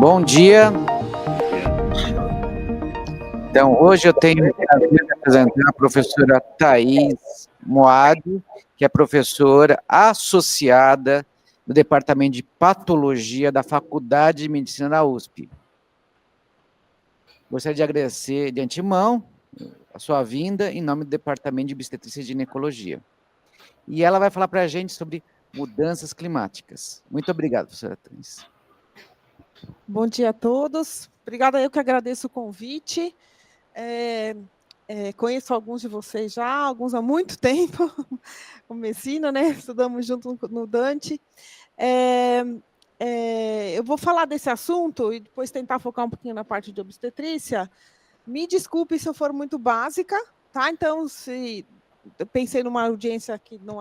Bom dia. Então, hoje eu tenho o prazer de apresentar a professora Thaís Moade, que é professora associada no Departamento de Patologia da Faculdade de Medicina da USP. Gostaria de agradecer de antemão a sua vinda em nome do Departamento de Obstetrícia e Ginecologia. E ela vai falar para a gente sobre mudanças climáticas. Muito obrigado, professora Thaís. Bom dia a todos. Obrigada, eu que agradeço o convite. Conheço alguns de vocês já, alguns há muito tempo, com medicina, né? Estudamos junto no Dante. Eu vou falar desse assunto e depois tentar focar um pouquinho na parte de obstetrícia. Me desculpe se eu for muito básica, tá? Então, se eu pensei numa audiência que não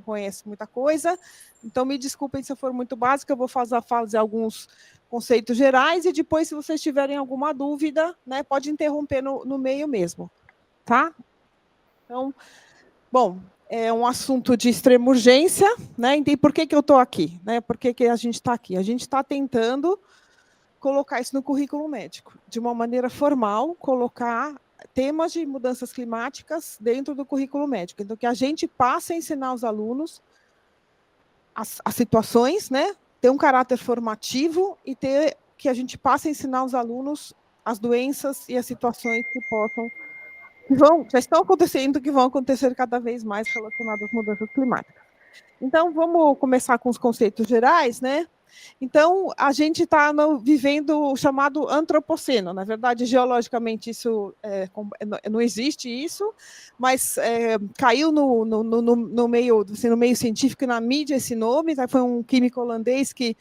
conhece muita coisa, então me desculpem se eu for muito básica, eu vou fazer alguns conceitos gerais e depois, se vocês tiverem alguma dúvida, né, pode interromper no meio mesmo, tá? Então, bom, é um assunto de extrema urgência, né? E por que eu estou aqui? Né? Por que a gente está aqui? A gente está tentando colocar isso no currículo médico, de uma maneira formal, colocar temas de mudanças climáticas dentro do currículo médico. Então, que a gente passe a ensinar os alunos as situações, né? Ter um caráter formativo e que a gente passe a ensinar os alunos as doenças e as situações que já estão acontecendo, que vão acontecer cada vez mais relacionadas às mudanças climáticas. Então, vamos começar com os conceitos gerais, né? Então, a gente está vivendo o chamado antropoceno. Na verdade, geologicamente, isso não existe isso, mas caiu no meio científico e na mídia esse nome. Tá? Foi um químico holandês que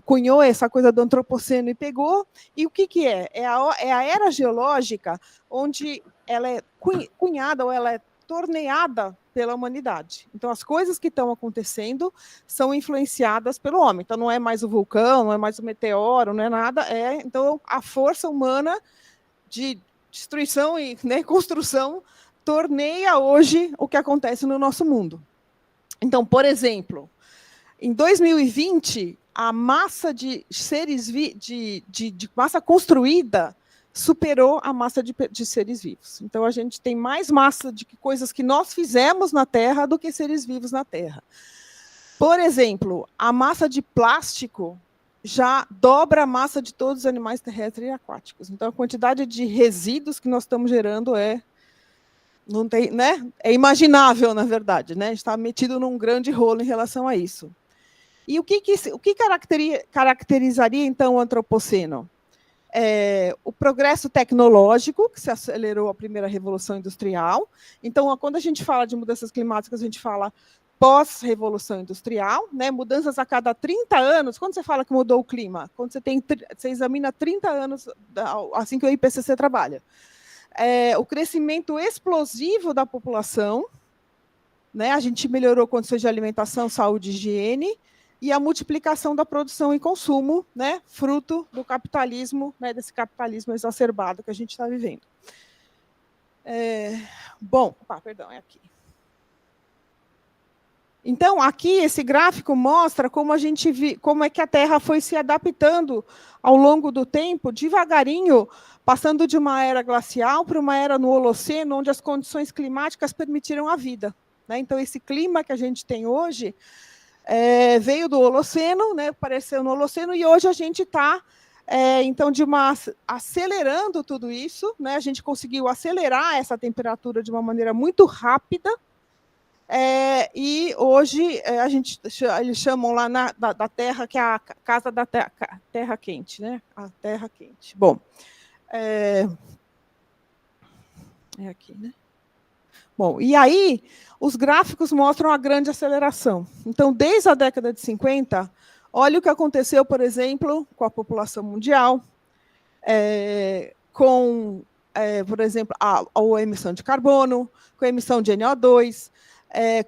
cunhou essa coisa do antropoceno e pegou. E o que é? É a era geológica onde ela é cunhada ou ela é torneada pela humanidade. Então, as coisas que estão acontecendo são influenciadas pelo homem. Então, não é mais o vulcão, não é mais o meteoro, não é nada. Então, a força humana de destruição e, né, construção torneia hoje o que acontece no nosso mundo. Então, por exemplo, em 2020, a massa de seres de massa construída superou a massa de seres vivos. Então, a gente tem mais massa de coisas que nós fizemos na Terra do que seres vivos na Terra. Por exemplo, a massa de plástico já dobra a massa de todos os animais terrestres e aquáticos. Então, a quantidade de resíduos que nós estamos gerando não tem, né? É imaginável, na verdade. Né? A gente está metido num grande rolo em relação a isso. E o que caracterizaria, então, o antropoceno? O progresso tecnológico, que se acelerou a primeira revolução industrial. Então, quando a gente fala de mudanças climáticas, a gente fala pós-revolução industrial, né? Mudanças a cada 30 anos. Quando você fala que mudou o clima? Quando você examina 30 anos, assim que o IPCC trabalha. O crescimento explosivo da população, né? A gente melhorou condições de alimentação, saúde e higiene, e a multiplicação da produção e consumo, né, fruto do capitalismo, né, desse capitalismo exacerbado que a gente está vivendo. Perdão, é aqui. Então, aqui, esse gráfico mostra como como é que a Terra foi se adaptando ao longo do tempo, devagarinho, passando de uma era glacial para uma era no Holoceno, onde as condições climáticas permitiram a vida. Né? Então, esse clima que a gente tem hoje veio do Holoceno, né, apareceu no Holoceno, e hoje a gente está, então, acelerando tudo isso, né, a gente conseguiu acelerar essa temperatura de uma maneira muito rápida, e hoje eles chamam lá da Terra, que é a casa da terra quente, né, a Terra quente. Bom, é aqui, né? Bom, e aí, os gráficos mostram a grande aceleração. Então, desde a década de 50, olha o que aconteceu, por exemplo, com a população mundial, por exemplo, a emissão de carbono, com a emissão de NO2,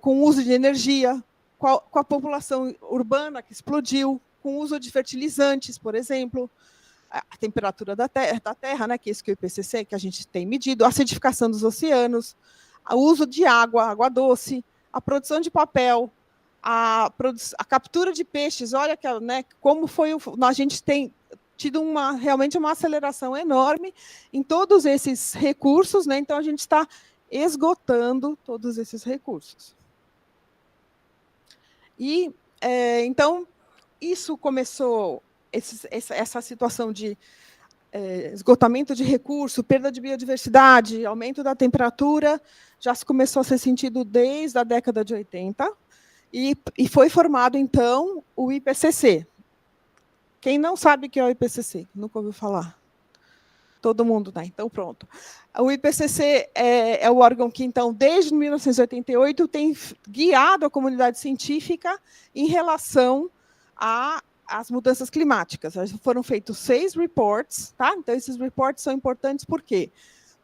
com o uso de energia, com a população urbana que explodiu, com o uso de fertilizantes, por exemplo, a temperatura da Terra, né, que é isso que o IPCC, que a gente tem medido, a acidificação dos oceanos, o uso de água doce, a produção de papel, a captura de peixes, olha que, né, como foi a gente tem tido realmente uma aceleração enorme em todos esses recursos, né? Então a gente está esgotando todos esses recursos. E então isso começou, essa situação de esgotamento de recurso, perda de biodiversidade, aumento da temperatura, já se começou a ser sentido desde a década de 80, e foi formado, então, o IPCC. Quem não sabe o que é o IPCC? Nunca ouviu falar? Todo mundo, né? Então, pronto. O IPCC é o órgão que, então, desde 1988, tem guiado a comunidade científica em relação às mudanças climáticas. Foram feitos 6 reports, tá? Então, esses reports são importantes por quê?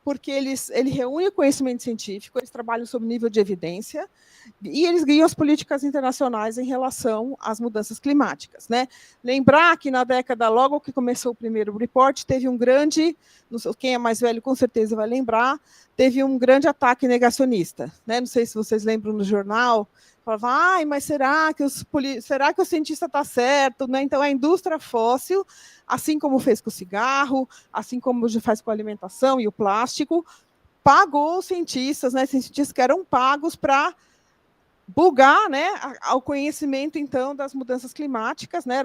Porque ele reúne o conhecimento científico, eles trabalham sob nível de evidência, e eles guiam as políticas internacionais em relação às mudanças climáticas, né? Lembrar que na década, logo que começou o primeiro report, teve um grande, quem é mais velho com certeza vai lembrar, teve um grande ataque negacionista, né? Não sei se vocês lembram no jornal, falava, mas será que o cientista está certo? Né? Então, a indústria fóssil, assim como fez com o cigarro, assim como faz com a alimentação e o plástico, pagou os cientistas, né? Cientistas que eram pagos para bugar, né, ao conhecimento, então, das mudanças climáticas, né?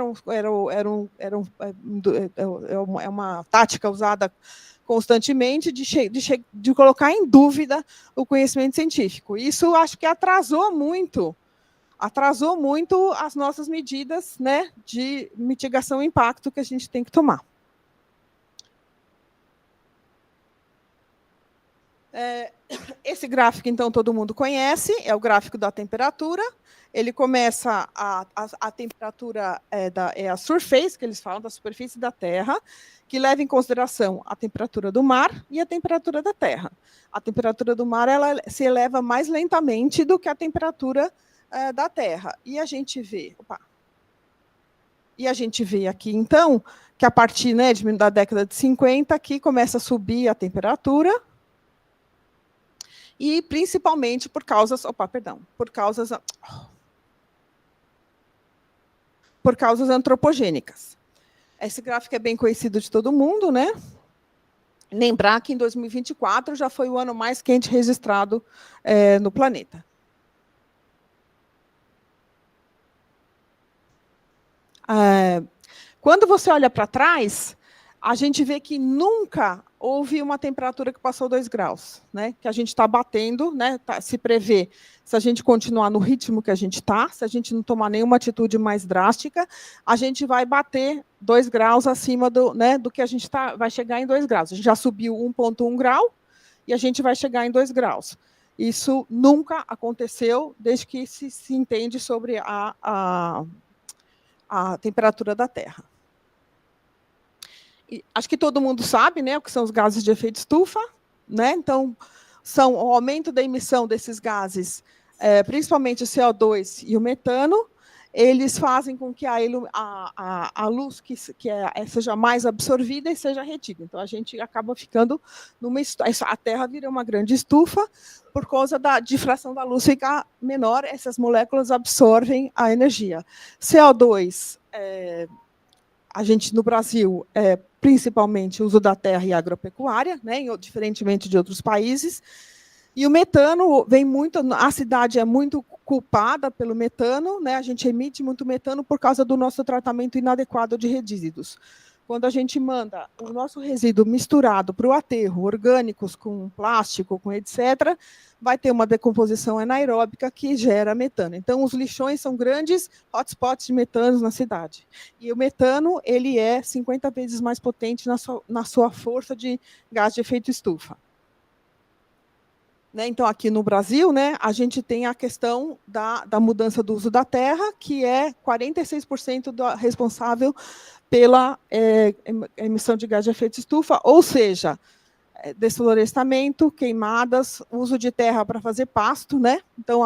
É uma tática usada constantemente de colocar em dúvida o conhecimento científico. Isso acho que atrasou muito as nossas medidas, né, de mitigação e impacto que a gente tem que tomar. Esse gráfico, então, todo mundo conhece, é o gráfico da temperatura. Ele começa, a temperatura é a surface, que eles falam, da superfície da Terra, que leva em consideração a temperatura do mar e a temperatura da Terra. A temperatura do mar ela se eleva mais lentamente do que a temperatura da Terra. E a gente vê... aqui, então, que a partir, né, da década de 50, aqui começa a subir a temperatura, e principalmente por causas antropogênicas. Esse gráfico é bem conhecido de todo mundo, né? Lembrar que em 2024 já foi o ano mais quente registrado no planeta. Quando você olha para trás, a gente vê que nunca houve uma temperatura que passou 2 graus, né? Que a gente está batendo, né? Se prevê, se a gente continuar no ritmo que a gente está, se a gente não tomar nenhuma atitude mais drástica, a gente vai bater 2 graus acima do que a gente vai chegar em 2 graus. A gente já subiu 1,1 grau e a gente vai chegar em 2 graus. Isso nunca aconteceu desde que se entende sobre a temperatura da Terra. Acho que todo mundo sabe, né, o que são os gases de efeito estufa, né? Então, são o aumento da emissão desses gases, principalmente o CO2 e o metano, eles fazem com que a luz seja mais absorvida e seja retida. Então, a gente acaba ficando a Terra vira uma grande estufa, por causa da difração da luz ficar menor, essas moléculas absorvem a energia. CO2, a gente, no Brasil, principalmente o uso da terra e agropecuária, né, diferentemente de outros países. E o metano vem muito, a cidade é muito culpada pelo metano, né, a gente emite muito metano por causa do nosso tratamento inadequado de resíduos. Quando a gente manda o nosso resíduo misturado para o aterro, orgânicos com plástico, com etc., vai ter uma decomposição anaeróbica que gera metano. Então, os lixões são grandes hotspots de metano na cidade. E o metano ele é 50 vezes mais potente na sua força de gás de efeito estufa. Né? Então, aqui no Brasil, né, a gente tem a questão da mudança do uso da terra, que é 46% responsável pela emissão de gás de efeito estufa, ou seja, desflorestamento, queimadas, uso de terra para fazer pasto, né? Então,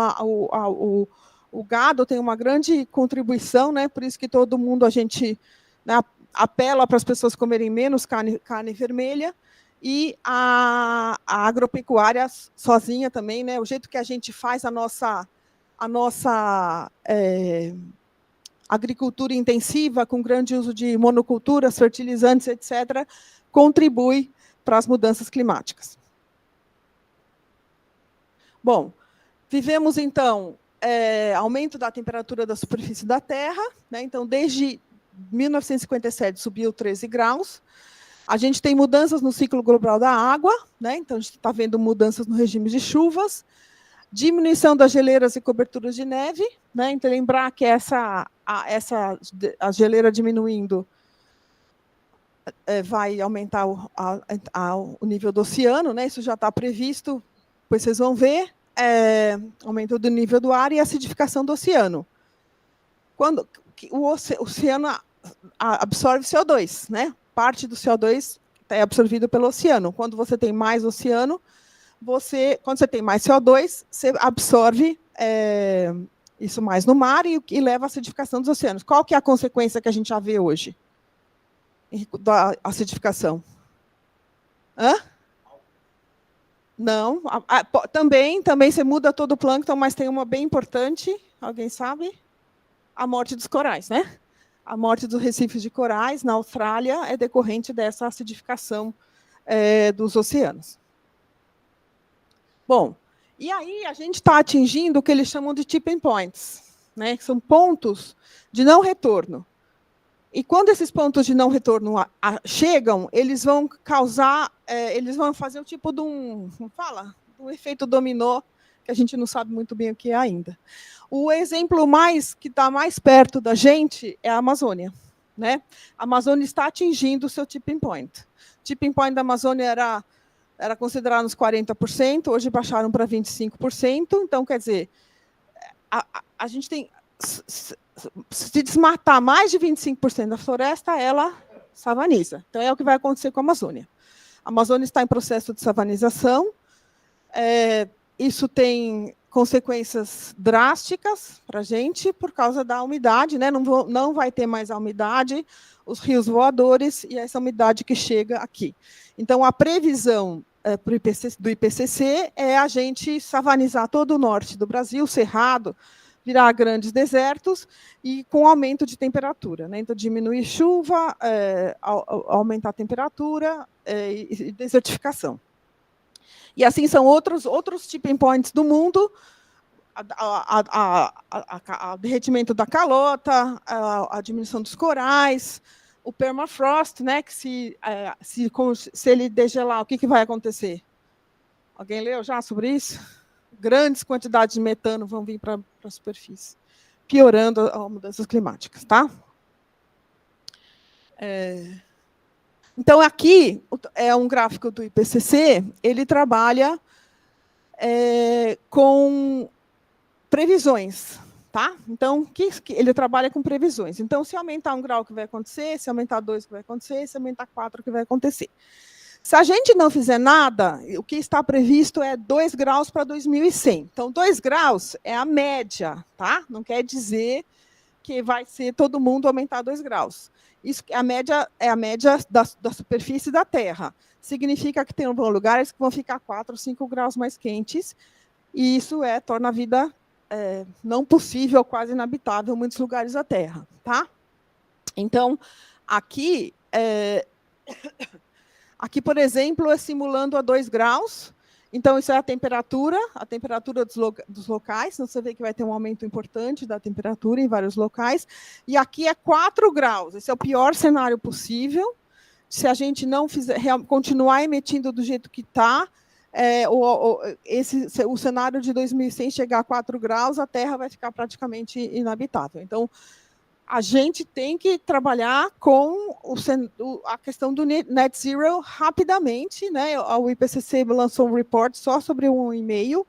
o gado tem uma grande contribuição, né? Por isso que todo mundo, a gente, né, apela para as pessoas comerem menos carne vermelha, e a agropecuária sozinha também, né? O jeito que a gente faz a nossa a nossa agricultura intensiva, com grande uso de monoculturas, fertilizantes, etc., contribui para as mudanças climáticas. Bom, vivemos, então, aumento da temperatura da superfície da Terra, né? Então, desde 1957 subiu 13 graus. A gente tem mudanças no ciclo global da água, né? Então, a gente está vendo mudanças no regime de chuvas, diminuição das geleiras e coberturas de neve, né? Então, lembrar que a geleira diminuindo vai aumentar o nível do oceano, né? Isso já está previsto, depois vocês vão ver, aumento do nível do ar e acidificação do oceano. Quando o oceano absorve CO2, né? Parte do CO2 é absorvido pelo oceano. Quando você tem mais oceano, quando você tem mais CO2, você absorve isso mais no mar e leva à acidificação dos oceanos. Qual que é a consequência que a gente já vê hoje da acidificação? Hã? Não. Também você muda todo o plâncton, mas tem uma bem importante, alguém sabe? A morte dos corais, né? A morte dos recifes de corais na Austrália é decorrente dessa acidificação dos oceanos. Bom, e aí a gente está atingindo o que eles chamam de tipping points, né? Que são pontos de não retorno. E quando esses pontos de não retorno chegam, eles vão causar, eles vão fazer o tipo de um efeito dominó, que a gente não sabe muito bem o que é ainda. O exemplo que está mais perto da gente é a Amazônia, né? A Amazônia está atingindo o seu tipping point. O tipping point da Amazônia era considerado uns 40%, hoje baixaram para 25%. Então, quer dizer, a gente tem... Se desmatar mais de 25% da floresta, ela savaniza. Então, é o que vai acontecer com a Amazônia. A Amazônia está em processo de savanização. Isso tem consequências drásticas para a gente por causa da umidade, né? Não vai ter mais a umidade, os rios voadores e essa umidade que chega aqui. Então, a previsão do IPCC é a gente savanizar todo o norte do Brasil, Cerrado, virar grandes desertos e com aumento de temperatura, né? Então, diminuir chuva, aumentar a temperatura e desertificação. E assim são outros tipping points do mundo, o derretimento da calota, a diminuição dos corais, o permafrost, né? Que se ele degelar, o que vai acontecer? Alguém leu já sobre isso? Grandes quantidades de metano vão vir para a superfície, piorando as mudanças climáticas, tá? Então, aqui é um gráfico do IPCC, ele trabalha com previsões, tá? Então, ele trabalha com previsões. Então, se aumentar 1 grau, o que vai acontecer? Se aumentar 2, o que vai acontecer? Se aumentar 4, o que vai acontecer? Se a gente não fizer nada, o que está previsto é 2 graus para 2100. Então, 2 graus é a média, tá? Não quer dizer que vai ser todo mundo aumentar 2 graus. Isso é a média da superfície da Terra. Significa que tem lugares que vão ficar 4 ou 5 graus mais quentes, e isso torna a vida não possível, quase inabitável em muitos lugares da Terra, tá? Então, aqui, por exemplo, é simulando a 2 graus. Então, isso é a temperatura dos locais. Então, você vê que vai ter um aumento importante da temperatura em vários locais. E aqui é 4 graus. Esse é o pior cenário possível. Se a gente não continuar emitindo do jeito que está, o cenário de 2100 chegar a 4 graus, a Terra vai ficar praticamente inabitável. Então, a gente tem que trabalhar com a questão do net zero rapidamente, né? O IPCC lançou um report só sobre 1,5.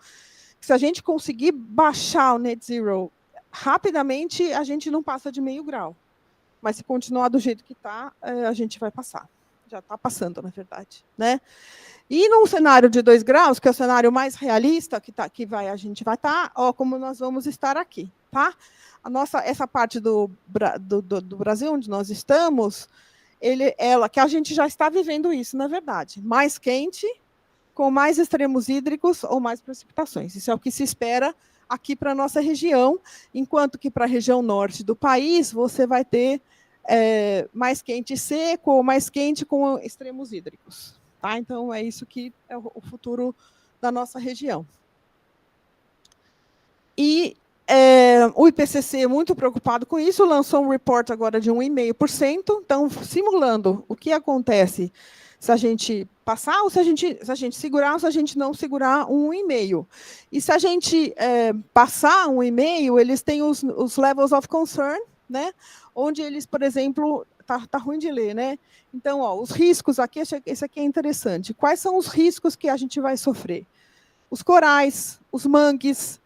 Se a gente conseguir baixar o net zero rapidamente, a gente não passa de 0,5 grau. Mas se continuar do jeito que está, a gente vai passar. Já está passando, na verdade, né? E num cenário de 2 graus, que é o cenário mais realista, a gente vai estar, como nós vamos estar aqui, tá? Essa parte do Brasil, onde nós estamos, que a gente já está vivendo isso, na verdade. Mais quente, com mais extremos hídricos ou mais precipitações. Isso é o que se espera aqui para a nossa região, enquanto que para a região norte do país, você vai ter mais quente e seco, ou mais quente com extremos hídricos. Tá? Então, é isso que é o futuro da nossa região. E o IPCC, muito preocupado com isso, lançou um report agora de 1,5%. Então, simulando o que acontece se a gente passar, ou se a gente segurar, ou se a gente não segurar 1,5%. E se a gente passar 1,5%, eles têm os levels of concern, né? Onde eles, por exemplo, tá ruim de ler, né? Então, os riscos aqui, esse aqui é interessante. Quais são os riscos que a gente vai sofrer? Os corais, os mangues,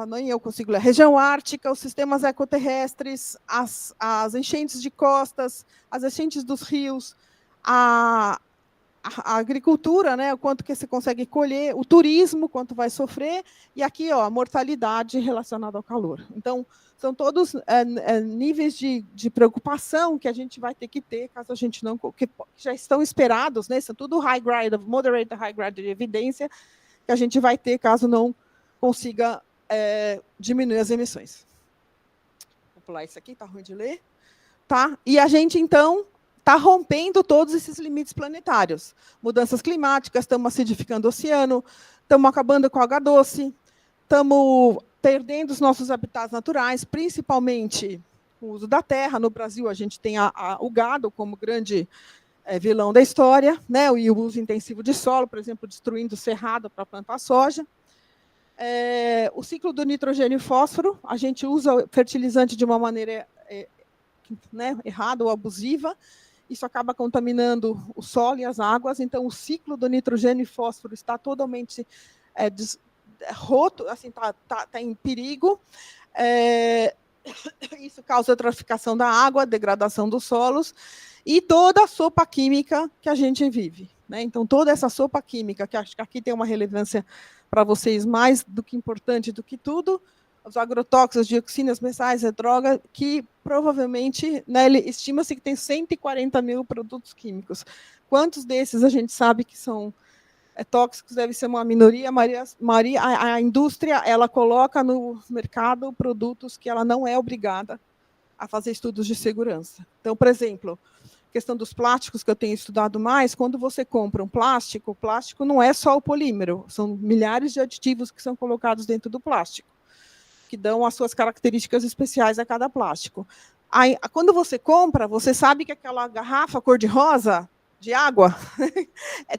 nem eu consigo ler. Região ártica, os sistemas ecoterrestres, as enchentes de costas, as enchentes dos rios, a agricultura, né, o quanto que você consegue colher, o turismo, quanto vai sofrer, e aqui a mortalidade relacionada ao calor. Então, são todos níveis de preocupação que a gente vai ter que ter, caso a gente não... que já estão esperados, né, são tudo high grade, moderate high grade de evidência, que a gente vai ter caso não consiga diminuir as emissões. Vou pular isso aqui, está ruim de ler. Tá? E a gente, então, está rompendo todos esses limites planetários. Mudanças climáticas, estamos acidificando o oceano, estamos acabando com a água doce, estamos perdendo os nossos habitats naturais, principalmente com o uso da terra. No Brasil, a gente tem o gado como grande vilão da história, né? E o uso intensivo de solo, por exemplo, destruindo o cerrado para plantar soja. O ciclo do nitrogênio e fósforo, a gente usa fertilizante de uma maneira errada ou abusiva, isso acaba contaminando o solo e as águas, então o ciclo do nitrogênio e fósforo está totalmente roto, assim, tá em perigo. Isso causa eutroficação da água, degradação dos solos, e toda a sopa química que a gente vive. Né? Então, toda essa sopa química, que acho que aqui tem uma relevância para vocês mais do que importante do que tudo, os agrotóxicos, dioxinas, metais, droga, que provavelmente, né, estima-se que tem 140 mil produtos químicos. Quantos desses a gente sabe que são tóxicos? Deve ser uma minoria. A indústria ela coloca no mercado produtos que ela não é obrigada a fazer estudos de segurança. Então, por exemplo, questão dos plásticos, que eu tenho estudado mais, quando você compra um plástico, o plástico não é só o polímero, são milhares de aditivos que são colocados dentro do plástico, que dão as suas características especiais a cada plástico. Aí, quando você compra, você sabe que aquela garrafa cor-de-rosa de água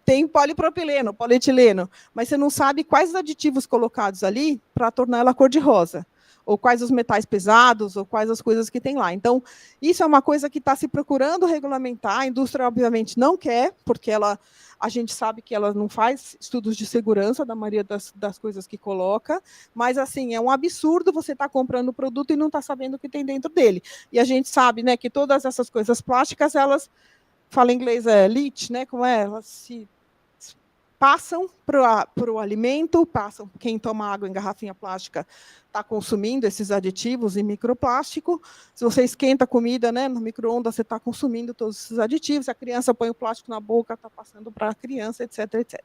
tem polipropileno, polietileno, mas você não sabe quais aditivos colocados ali para tornar ela cor-de-rosa, ou quais os metais pesados, ou quais as coisas que tem lá. Então, isso é uma coisa que está se procurando regulamentar, a indústria, obviamente, não quer, porque a gente sabe que ela não faz estudos de segurança da maioria das coisas que coloca, mas, assim, é um absurdo você estar comprando o produto e não estar sabendo o que tem dentro dele. E a gente sabe, né, que todas essas coisas plásticas, elas, fala em inglês, leach, né, como elas se passam para o alimento, passam, quem toma água em garrafinha plástica está consumindo esses aditivos e microplástico. Se você esquenta a comida, né, no micro-ondas, você está consumindo todos esses aditivos. Se a criança põe o plástico na boca, está passando para a criança, etc, etc.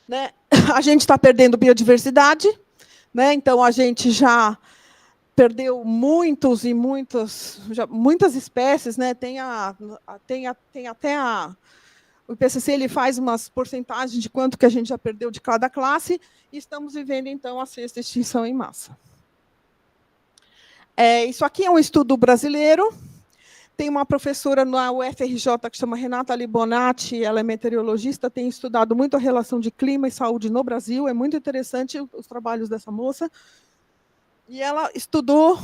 Né? A gente está perdendo biodiversidade, né? Então a gente já perdeu muitas espécies, né? Tem até o IPCC ele faz umas porcentagens de quanto que a gente já perdeu de cada classe, e estamos vivendo, então, a 6ª extinção em massa. Isso aqui é um estudo brasileiro. Tem uma professora na UFRJ que chama Renata Libonati, ela é meteorologista, tem estudado muito a relação de clima e saúde no Brasil, é muito interessante os trabalhos dessa moça. E ela estudou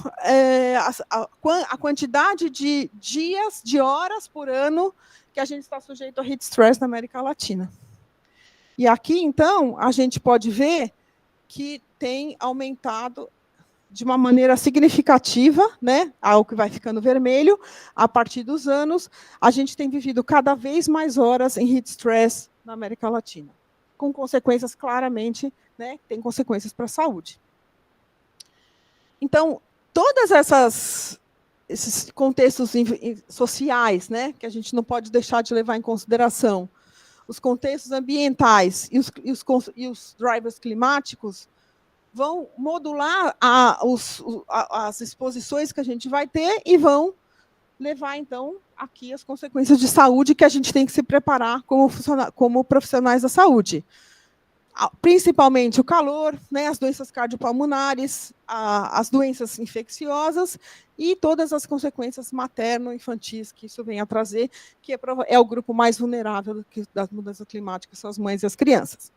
a quantidade de dias, de horas por ano que a gente está sujeito a heat stress na América Latina. E aqui, então, a gente pode ver que tem aumentado de uma maneira significativa, né, algo que vai ficando vermelho, a partir dos anos, a gente tem vivido cada vez mais horas em heat stress na América Latina, com consequências claramente, né, tem consequências para a saúde. Então, todas esses contextos sociais, né, que a gente não pode deixar de levar em consideração, os contextos ambientais e os drivers climáticos, vão modular as exposições que a gente vai ter e vão levar, então, aqui as consequências de saúde que a gente tem que se preparar como profissionais da saúde. Principalmente o calor, né, as doenças cardiopulmonares, as doenças infecciosas e todas as consequências materno-infantis que isso vem a trazer, que é o grupo mais vulnerável das mudanças climáticas, são as mães e as crianças.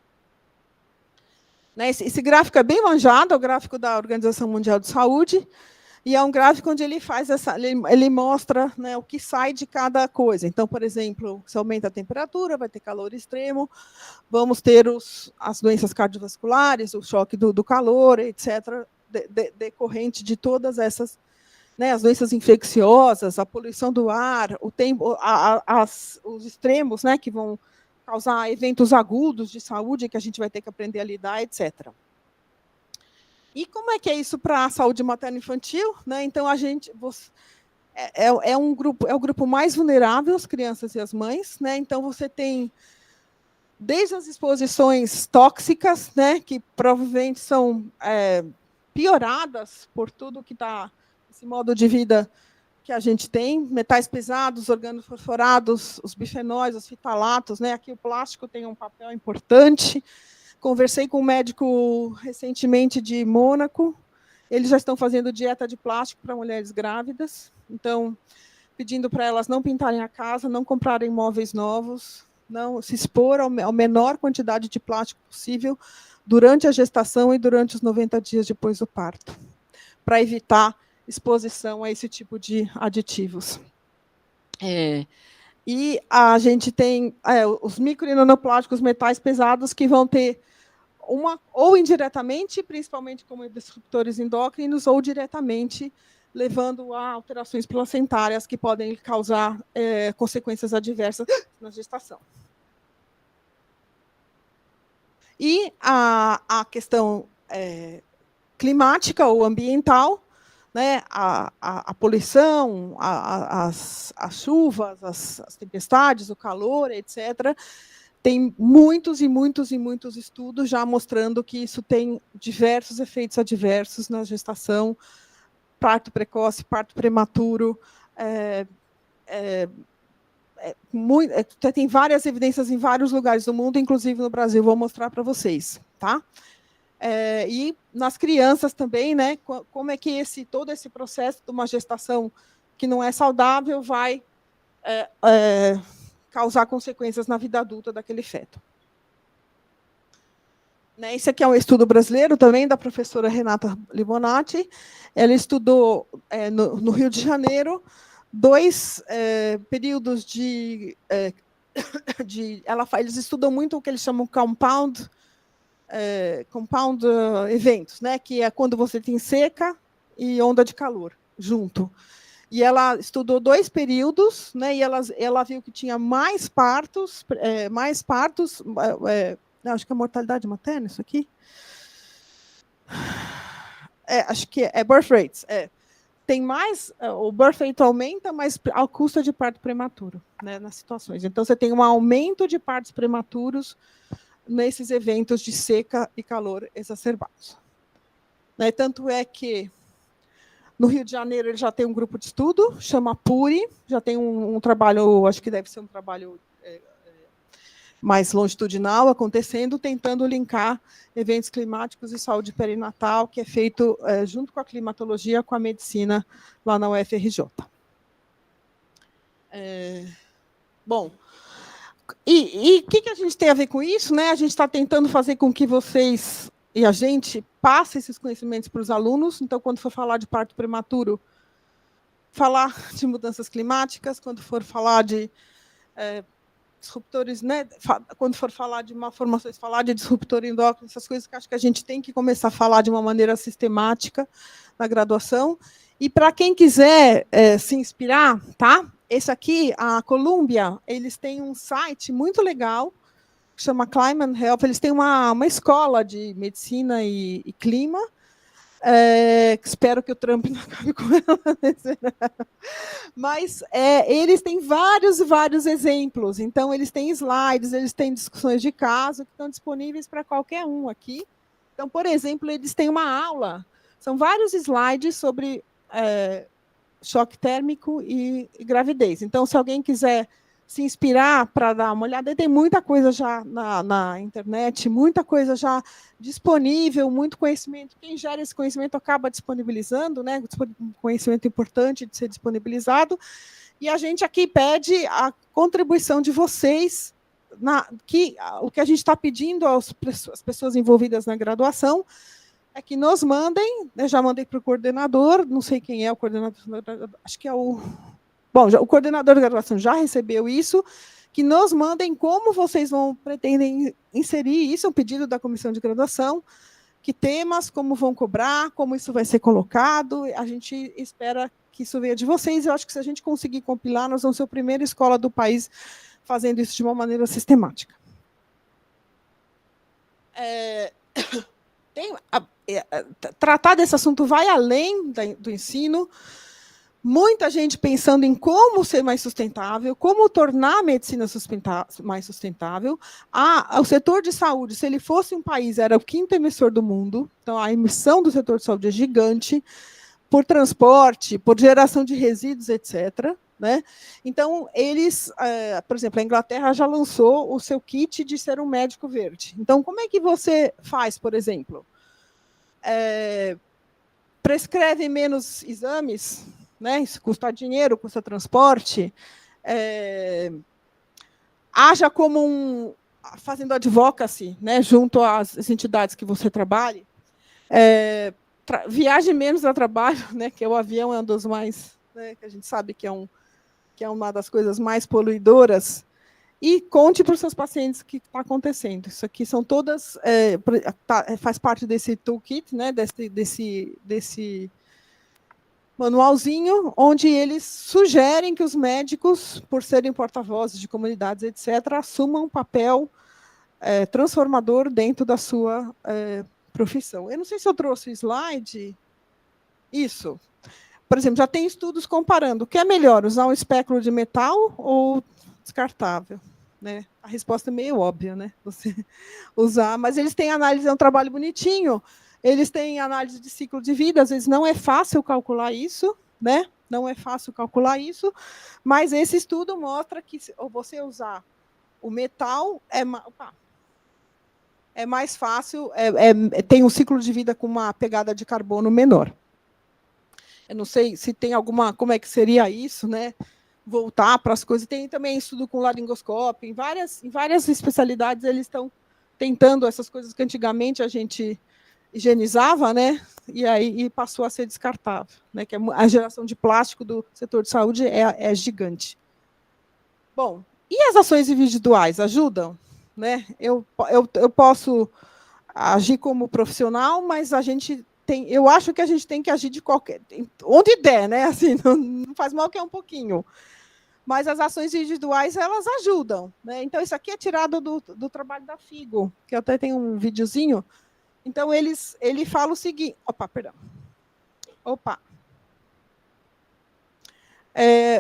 Esse gráfico é bem manjado, é o gráfico da Organização Mundial de Saúde, e é um gráfico onde ele faz ele mostra, né, o que sai de cada coisa. Então, por exemplo, se aumenta a temperatura, vai ter calor extremo, vamos ter as doenças cardiovasculares, o choque do calor, etc., decorrente de todas essas, né, as doenças infecciosas, a poluição do ar, o tempo, os extremos, né, que vão causar eventos agudos de saúde que a gente vai ter que aprender a lidar, etc. E como é que é isso para a saúde materno-infantil? Né? Então, a gente é o grupo mais vulnerável, as crianças e as mães. Né? Então, você tem desde as exposições tóxicas, né, que provavelmente são pioradas por tudo que está esse modo de vida que a gente tem, metais pesados, organofosforados, os bifenóis, os fitalatos, né? Aqui o plástico tem um papel importante. Conversei com um médico recentemente de Mônaco, eles já estão fazendo dieta de plástico para mulheres grávidas, então, pedindo para elas não pintarem a casa, não comprarem móveis novos, não se expor à menor quantidade de plástico possível durante a gestação e durante os 90 dias depois do parto, para evitar exposição a esse tipo de aditivos. E a gente tem os micro e nanoplásticos, metais pesados, que vão ter ou indiretamente, principalmente como disruptores endócrinos, ou diretamente, levando a alterações placentárias que podem causar consequências adversas na gestação. E a questão climática ou ambiental, né, a poluição, as chuvas, as tempestades, o calor, etc., tem muitos e muitos e muitos estudos já mostrando que isso tem diversos efeitos adversos na gestação, parto precoce, parto prematuro, tem várias evidências em vários lugares do mundo, inclusive no Brasil, vou mostrar para vocês, tá? E nas crianças também, né? Como é que todo esse processo de uma gestação que não é saudável vai causar consequências na vida adulta daquele feto. Esse aqui é um estudo brasileiro também, da professora Renata Libonati. Ela estudou no Rio de Janeiro 2 períodos eles estudam muito o que eles chamam compound eventos, né, que é quando você tem seca e onda de calor junto. E ela estudou 2 períodos, né, e ela viu que tinha mais partos, acho que é mortalidade materna isso aqui. Acho que é birth rates. Tem mais, o birth rate aumenta, mas ao custo de parto prematuro, né, nas situações. Então, você tem um aumento de partos prematuros nesses eventos de seca e calor exacerbados. Né, tanto é que no Rio de Janeiro ele já tem um grupo de estudo, chama PURI, já tem um trabalho, acho que deve ser um trabalho mais longitudinal acontecendo, tentando linkar eventos climáticos e saúde perinatal, que é feito junto com a climatologia, com a medicina, lá na UFRJ. Bom, e o que a gente tem a ver com isso? Né? A gente está tentando fazer com que vocês e a gente passe esses conhecimentos para os alunos. Então, quando for falar de parto prematuro, falar de mudanças climáticas, quando for falar de disruptores, né? Quando for falar de malformações, falar de disruptor endócrino, essas coisas que acho que a gente tem que começar a falar de uma maneira sistemática na graduação. E para quem quiser se inspirar, tá? Esse aqui, a Columbia, eles têm um site muito legal que chama Climate Health. Eles têm uma escola de medicina e clima. Espero que o Trump não acabe com ela. Mas eles têm vários e vários exemplos. Então, eles têm slides, eles têm discussões de caso que estão disponíveis para qualquer um aqui. Então, por exemplo, eles têm uma aula, são vários slides sobre choque térmico e gravidez. Então, se alguém quiser se inspirar para dar uma olhada, tem muita coisa já na internet, muita coisa já disponível, muito conhecimento. Quem gera esse conhecimento acaba disponibilizando, né? Conhecimento importante de ser disponibilizado. E a gente aqui pede a contribuição de vocês, o que a gente está pedindo às pessoas envolvidas na graduação é que nos mandem, eu já mandei para o coordenador, não sei quem é o coordenador, acho que é o... Bom, o coordenador da graduação já recebeu isso, que nos mandem como vocês pretendem inserir isso, é um pedido da comissão de graduação, que temas, como vão cobrar, como isso vai ser colocado, a gente espera que isso venha de vocês, eu acho que se a gente conseguir compilar, nós vamos ser a primeira escola do país fazendo isso de uma maneira sistemática. Tratar desse assunto vai além do ensino, muita gente pensando em como ser mais sustentável, como tornar a medicina mais sustentável. O setor de saúde, se ele fosse um país, era o 5º emissor do mundo, então a emissão do setor de saúde é gigante, por transporte, por geração de resíduos, etc. Né? Então, eles, por exemplo, a Inglaterra já lançou o seu kit de ser um médico verde. Então, como é que você faz, por exemplo? Prescreve menos exames, né? Isso custa dinheiro, custa transporte. Haja como fazendo advocacy, né? Junto às entidades que você trabalhe. Viaje menos a trabalho, né? Que o avião é um dos mais, né? Que a gente sabe que é uma das coisas mais poluidoras. E conte para os seus pacientes o que está acontecendo. Isso aqui são todas, faz parte desse toolkit, né, desse manualzinho, onde eles sugerem que os médicos, por serem porta-vozes de comunidades, etc., assumam um papel transformador dentro da sua profissão. Eu não sei se eu trouxe o slide. Isso. Por exemplo, já tem estudos comparando. O que é melhor, usar um espéculo de metal ou descartável? Né? A resposta é meio óbvia, né? Você usar, mas eles têm análise, é um trabalho bonitinho. Eles têm análise de ciclo de vida, às vezes não é fácil calcular isso, né? Não é fácil calcular isso, mas esse estudo mostra que você usar o metal é mais fácil, tem um ciclo de vida com uma pegada de carbono menor. Eu não sei se tem como é que seria isso, né? Voltar para as coisas. Tem também estudo com laringoscópio, em várias especialidades eles estão tentando essas coisas que antigamente a gente higienizava, né? E passou a ser descartável, né? Que a geração de plástico do setor de saúde é gigante. Bom, e as ações individuais ajudam, né? Eu posso agir como profissional, mas eu acho que a gente tem que agir onde der, né? Assim, não faz mal que é um pouquinho. Mas as ações individuais, elas ajudam. Né? Então, isso aqui é tirado do trabalho da FIGO, que eu até tenho um videozinho. Então, ele fala o seguinte... Opa.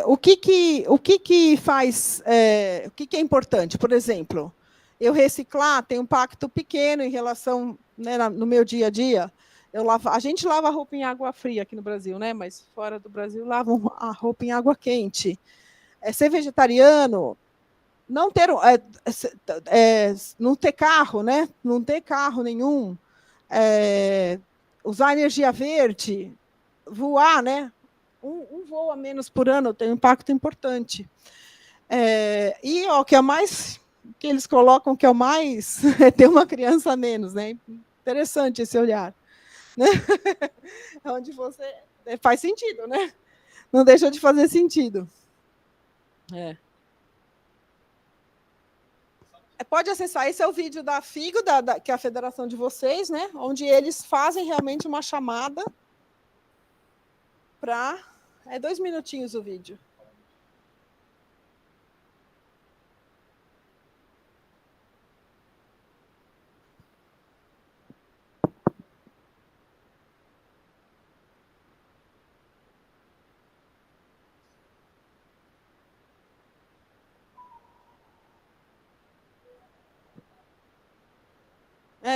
O que faz... o que é importante? Por exemplo, eu reciclar tem um impacto pequeno em relação, né, no meu dia a dia. A gente lava a roupa em água fria aqui no Brasil, né? Mas fora do Brasil lavam a roupa em água quente. Ser vegetariano, não ter carro, né? Não ter carro nenhum, usar energia verde, voar, né? Um voo a menos por ano tem um impacto importante. E o que é mais que eles colocam que é o mais é ter uma criança a menos, né? Interessante esse olhar, né? Onde você faz sentido, né? Não deixa de fazer sentido. Pode acessar, esse é o vídeo da FIGO, que é a federação de vocês, né? Onde eles fazem realmente uma chamada para... 2 minutinhos o vídeo.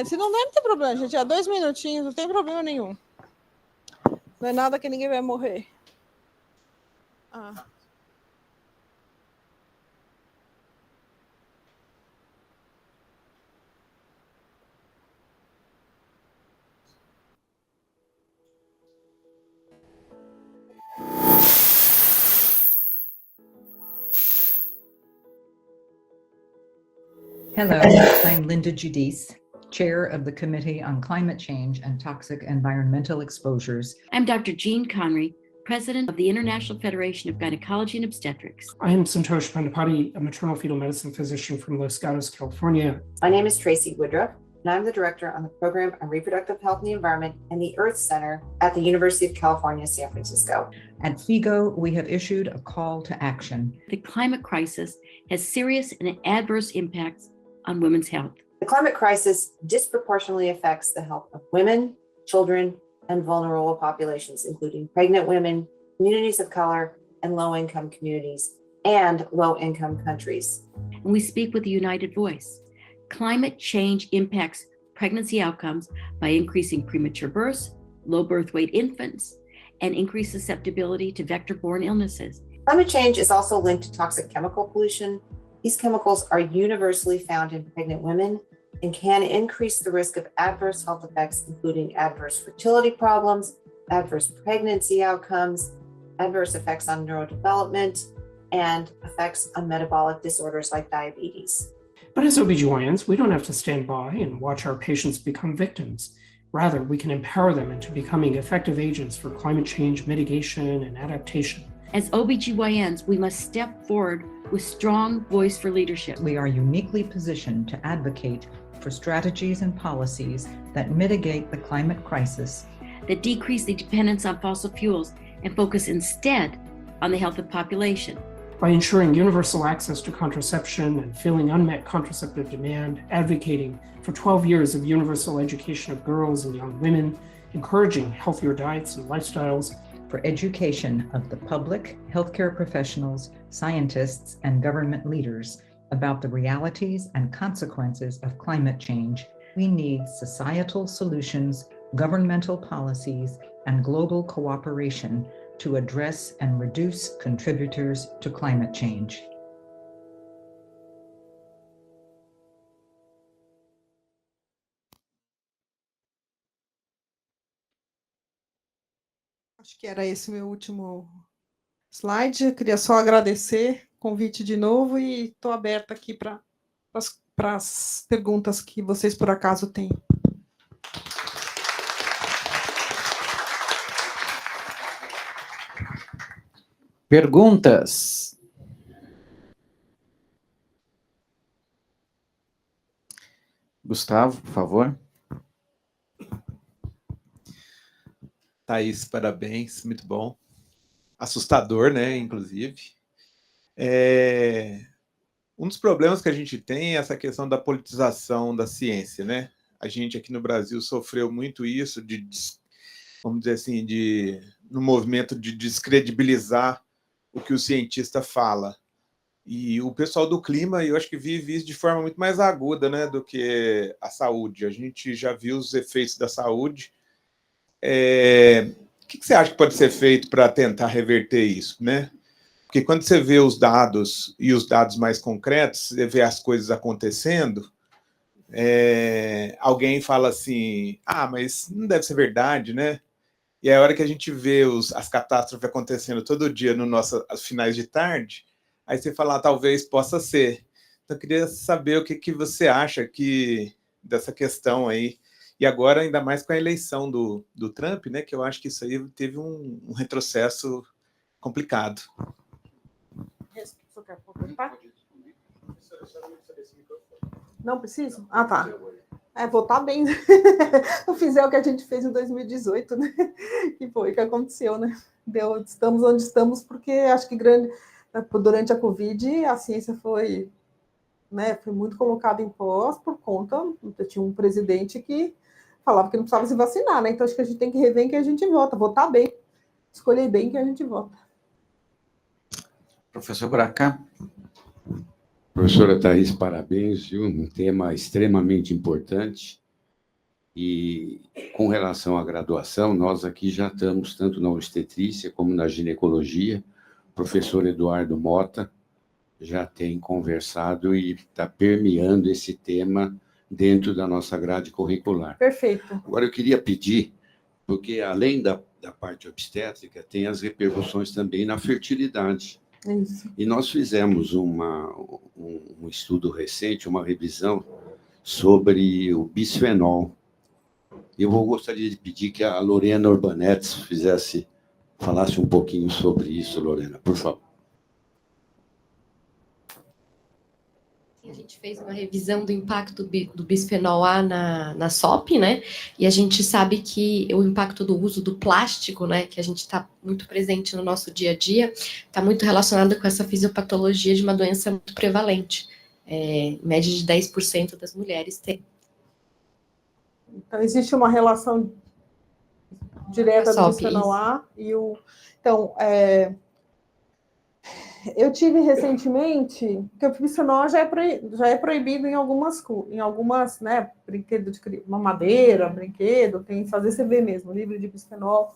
Se não der, não tem problema, gente. Há 2 minutinhos, não tem problema nenhum. Não é nada que ninguém vai morrer. Hello, I'm Linda Giudice, Chair of the Committee on Climate Change and Toxic Environmental Exposures. I'm Dr. Jean Connery, President of the International Federation of Gynecology and Obstetrics. I am Santosh Pandapati, a maternal fetal medicine physician from Los Gatos, California. My name is Tracy Woodruff, and I'm the director on the Program on Reproductive Health and the Environment and the Earth Center at the University of California, San Francisco. At FIGO, we have issued a call to action. The climate crisis has serious and adverse impacts on women's health. The climate crisis disproportionately affects the health of women, children, and vulnerable populations, including pregnant women, communities of color, and low-income communities, and low-income countries. And we speak with a united voice. Climate change impacts pregnancy outcomes by increasing premature births, low birth weight infants, and increased susceptibility to vector-borne illnesses. Climate change is also linked to toxic chemical pollution. These chemicals are universally found in pregnant women and can increase the risk of adverse health effects, including adverse fertility problems, adverse pregnancy outcomes, adverse effects on neurodevelopment, and effects on metabolic disorders like diabetes. But as OBGYNs, we don't have to stand by and watch our patients become victims. Rather, we can empower them into becoming effective agents for climate change mitigation and adaptation. As OBGYNs, we must step forward with strong voice for leadership. We are uniquely positioned to advocate for strategies and policies that mitigate the climate crisis, that decrease the dependence on fossil fuels and focus instead on the health of population. By ensuring universal access to contraception and filling unmet contraceptive demand, advocating for 12 years of universal education of girls and young women, encouraging healthier diets and lifestyles, for education of the public, healthcare professionals, scientists, and government leaders about the realities and consequences of climate change, we need societal solutions, governmental policies, and global cooperation to address and reduce contributors to climate change. Acho que era esse meu último slide. Eu queria só agradecer o convite de novo e estou aberta aqui para as perguntas que vocês por acaso têm. Perguntas? Gustavo, por favor. Thaís, parabéns, muito bom. Assustador, né, inclusive. Um dos problemas que a gente tem é essa questão da politização da ciência, né? A gente aqui no Brasil sofreu muito isso, vamos dizer assim, no movimento de descredibilizar o que o cientista fala. E o pessoal do clima, eu acho que vive isso de forma muito mais aguda, né, do que a saúde. A gente já viu os efeitos da saúde. O que você acha que pode ser feito para tentar reverter isso, né? Porque quando você vê os dados e os dados mais concretos, você vê as coisas acontecendo, alguém fala assim, mas não deve ser verdade, né? E é a hora que a gente vê as catástrofes acontecendo todo dia nos nossos finais de tarde, aí você fala, talvez possa ser. Então, eu queria saber o que você acha dessa questão aí. E agora, ainda mais com a eleição do Trump, né, que eu acho que isso aí teve um retrocesso complicado. Não preciso? Ah, tá. Votar bem. Não fizer o que a gente fez em 2018, né? Que foi o que aconteceu, né? Estamos onde estamos, porque acho que durante a Covid a ciência foi muito colocada em pós por conta. Tinha um presidente que falava que não precisava se vacinar, né? Então acho que a gente tem que rever em que a gente vota, votar bem, escolher bem que a gente vota. Professor Braca. Professora Thaís, parabéns, viu? Um tema extremamente importante. E com relação à graduação, nós aqui já estamos, tanto na obstetrícia como na ginecologia, o professor Eduardo Mota já tem conversado e está permeando esse tema dentro da nossa grade curricular. Perfeito. Agora, eu queria pedir, porque além da parte obstétrica, tem as repercussões também na fertilidade. Isso. E nós fizemos um estudo recente, uma revisão sobre o bisfenol. Eu gostaria de pedir que a Lorena Urbanetes falasse um pouquinho sobre isso, Lorena, por favor. A gente fez uma revisão do impacto do bisfenol A na SOP, né? E a gente sabe que o impacto do uso do plástico, né, que a gente está muito presente no nosso dia a dia, está muito relacionado com essa fisiopatologia de uma doença muito prevalente. Em média de 10% das mulheres tem. Então, existe uma relação direta do bisfenol A e o... Então, eu tive recentemente, que o bisfenol já é proibido em algumas, né, brinquedo de mamadeira, brinquedo, tem que fazer CV mesmo, livre de bisfenol.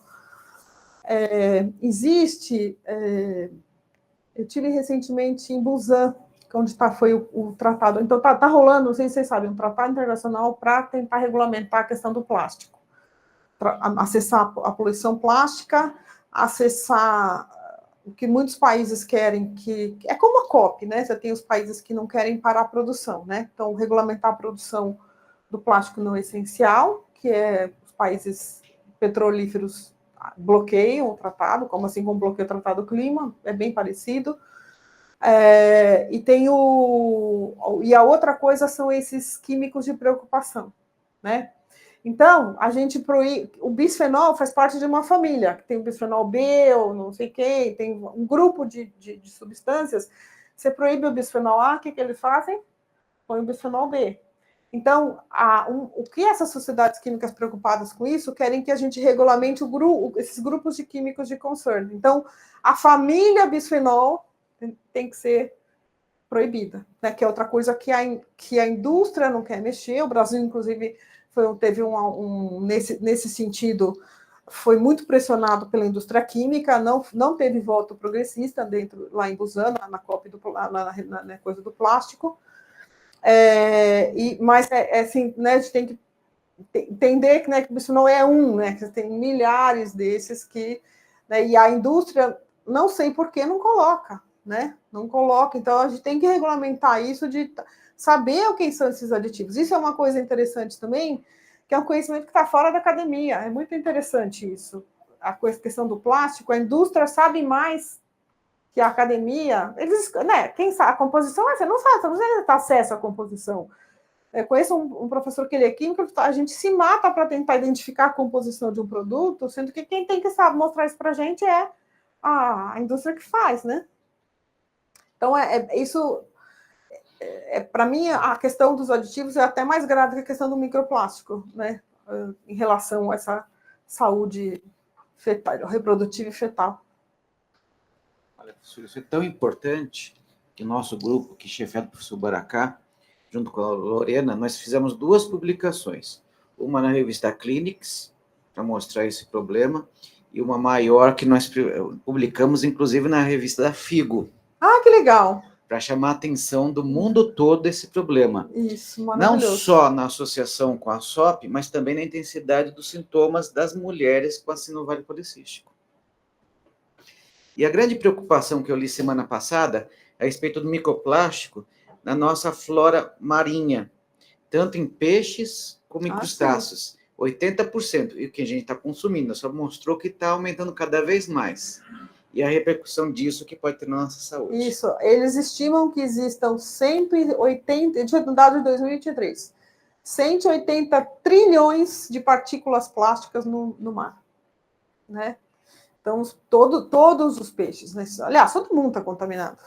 Eu tive recentemente em Busan, onde foi o tratado. Então, tá rolando, não sei se vocês sabem, um tratado internacional para tentar regulamentar a questão do plástico, para acessar a poluição plástica, acessar o que muitos países querem, que é como a COP, né? Você tem os países que não querem parar a produção, né? Então, regulamentar a produção do plástico não essencial, que os países petrolíferos bloqueiam o tratado, como assim como bloqueia o Tratado do Clima, é bem parecido. E a outra coisa são esses químicos de preocupação, né? Então, a gente proíbe... O bisfenol faz parte de uma família, que tem o bisfenol B, ou não sei quem, tem um grupo de substâncias. Você proíbe o bisfenol A, o que eles fazem? Põe o bisfenol B. Então, o que essas sociedades químicas preocupadas com isso querem que a gente regulamente esses grupos de químicos de concern. Então, a família bisfenol tem que ser proibida, né? Que é outra coisa que a indústria não quer mexer. O Brasil, inclusive, teve nesse sentido, foi muito pressionado pela indústria química, não teve voto progressista lá em Busan, na COP, na coisa do plástico. Mas assim, né, a gente tem que entender que, né, que isso não é né, que tem milhares desses que... Né, e a indústria, não sei por que, não coloca, né? Não coloca. Então, a gente tem que regulamentar isso, de saber quem são esses aditivos. Isso é uma coisa interessante também, que é um conhecimento que está fora da academia. É muito interessante isso. A questão do plástico, a indústria sabe mais que a academia. Eles, né, quem sabe, a composição, você não sabe, você não tem acesso à composição. Eu conheço um professor que ele é químico, a gente se mata para tentar identificar a composição de um produto, sendo que quem tem que mostrar isso para a gente é a indústria que faz, né? Então, isso, para mim, a questão dos aditivos é até mais grave que a questão do microplástico, né? Em relação a essa saúde fetal, reprodutiva e fetal. Olha, professor, isso é tão importante que o nosso grupo, que chefiado pelo professor Baracá, junto com a Lorena, nós fizemos 2 publicações. Uma na revista Clinics, para mostrar esse problema, e uma maior que nós publicamos, inclusive, na revista da FIGO. Ah, que legal! Para chamar a atenção do mundo todo desse problema. Isso, maravilhoso. Não só na associação com a SOP, mas também na intensidade dos sintomas das mulheres com acino ovário policístico. E a grande preocupação que eu li semana passada a respeito do microplástico na nossa flora marinha, tanto em peixes como em crustáceos. 80%. E o que a gente está consumindo só mostrou que está aumentando cada vez mais. E a repercussão disso que pode ter na nossa saúde. Isso, eles estimam que existam 180, deixa eu dar de 2023, 180 trilhões de partículas plásticas no mar, né? Então, todos os peixes, né? Aliás, todo mundo está contaminado.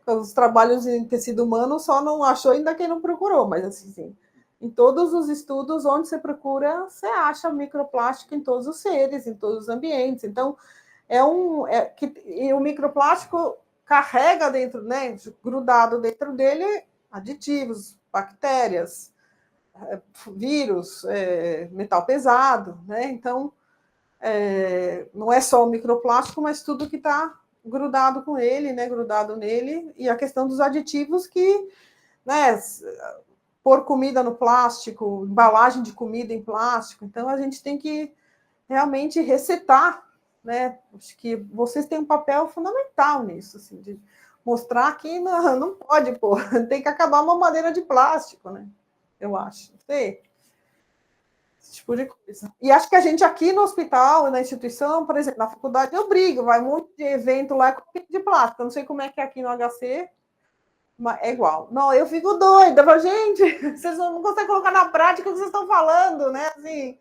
Os trabalhos em tecido humano só não achou ainda quem não procurou, mas assim, em todos os estudos onde você procura, você acha microplástico em todos os seres, em todos os ambientes. Então, e o microplástico carrega dentro, né, grudado dentro dele, aditivos, bactérias, vírus, metal pesado, né? Então, não é só o microplástico, mas tudo que está grudado com ele, né? Grudado nele, e a questão dos aditivos que, né? Pôr comida no plástico, embalagem de comida em plástico. Então, a gente tem que realmente resetar, né? Acho que vocês têm um papel fundamental nisso, assim, de mostrar que não pode pôr, tem que acabar uma madeira de plástico, né? Eu acho. Esse tipo de coisa. E acho que a gente aqui no hospital, na instituição, por exemplo, na faculdade, eu brigo, vai muito de evento lá com de plástico. Eu não sei como é que é aqui no HC, mas é igual. Não, eu fico doida, eu falo, gente, vocês não conseguem colocar na prática o que vocês estão falando, né? Assim,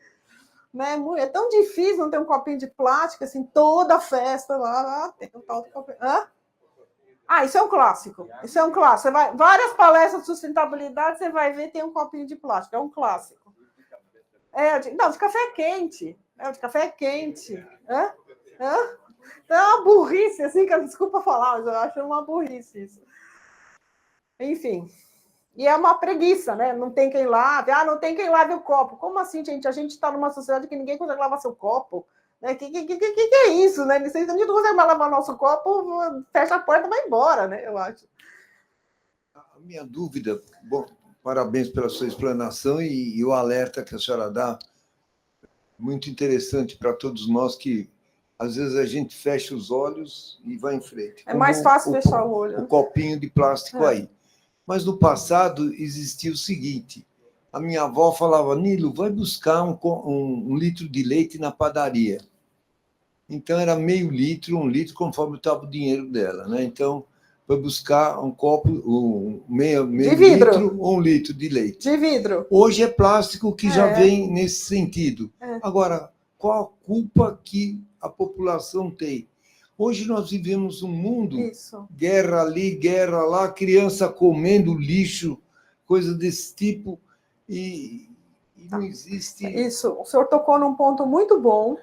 né? É tão difícil não ter um copinho de plástico, assim, toda festa lá tem um tal de copinho. Hã? Isso é um clássico. Isso é um clássico. Você vai, várias palestras de sustentabilidade, você vai ver, tem um copinho de plástico. É um clássico. Não, de café quente. De café quente. Hã? Então é uma burrice, assim, que desculpa falar, mas eu acho uma burrice isso. Enfim. E é uma preguiça, né? Não tem quem lave. Não tem quem lave o copo. Como assim, gente? A gente está numa sociedade que ninguém consegue lavar seu copo. Né? Que é isso, né? Se a gente não consegue mais lavar nosso copo, fecha a porta e vai embora, né? Eu acho. A minha dúvida, bom, parabéns pela sua explanação e o alerta que a senhora dá, muito interessante para todos nós que, às vezes, a gente fecha os olhos e vai em frente. É mais fácil fechar o olho. O copinho de plástico aí. Mas no passado existia o seguinte, a minha avó falava, Nilo, vai buscar um litro de leite na padaria. Então, era meio litro, 1 litro, conforme estava o dinheiro dela, né? Então, foi buscar um copo, meio litro ou 1 litro de leite. De vidro. Hoje é plástico que já vem nesse sentido. Agora, qual a culpa que a população tem? Hoje nós vivemos um mundo, guerra ali, guerra lá, criança comendo lixo, coisa desse tipo, e não existe... Isso, o senhor tocou num ponto muito bom,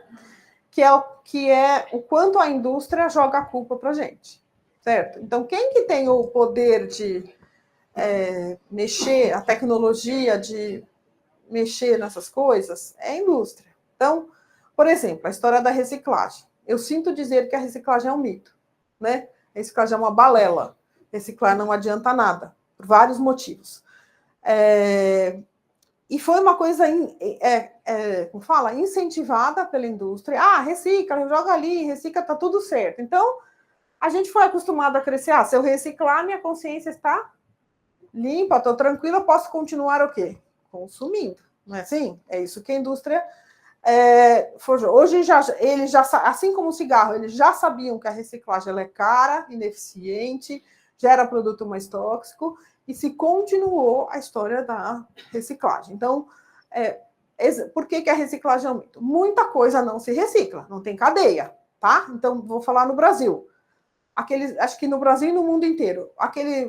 que é o quanto a indústria joga a culpa para a gente, certo? Então, quem que tem o poder de mexer, a tecnologia de mexer nessas coisas, é a indústria. Então, por exemplo, a história da reciclagem. Eu sinto dizer que a reciclagem é um mito, né? A reciclagem é uma balela. Reciclar não adianta nada, por vários motivos. E foi uma coisa, como fala, incentivada pela indústria. Recicla, joga ali, recicla, tá tudo certo. Então, a gente foi acostumado a crescer. Se eu reciclar, minha consciência está limpa, estou tranquila, posso continuar o quê? Consumindo. Não é assim? É isso que a indústria... Hoje, eles já, assim como o cigarro, eles já sabiam que a reciclagem ela é cara, ineficiente, gera produto mais tóxico, e se continuou a história da reciclagem. Então, por que a reciclagem aumenta? Muita coisa não se recicla, não tem cadeia, tá? Então, vou falar no Brasil. Acho que no Brasil e no mundo inteiro.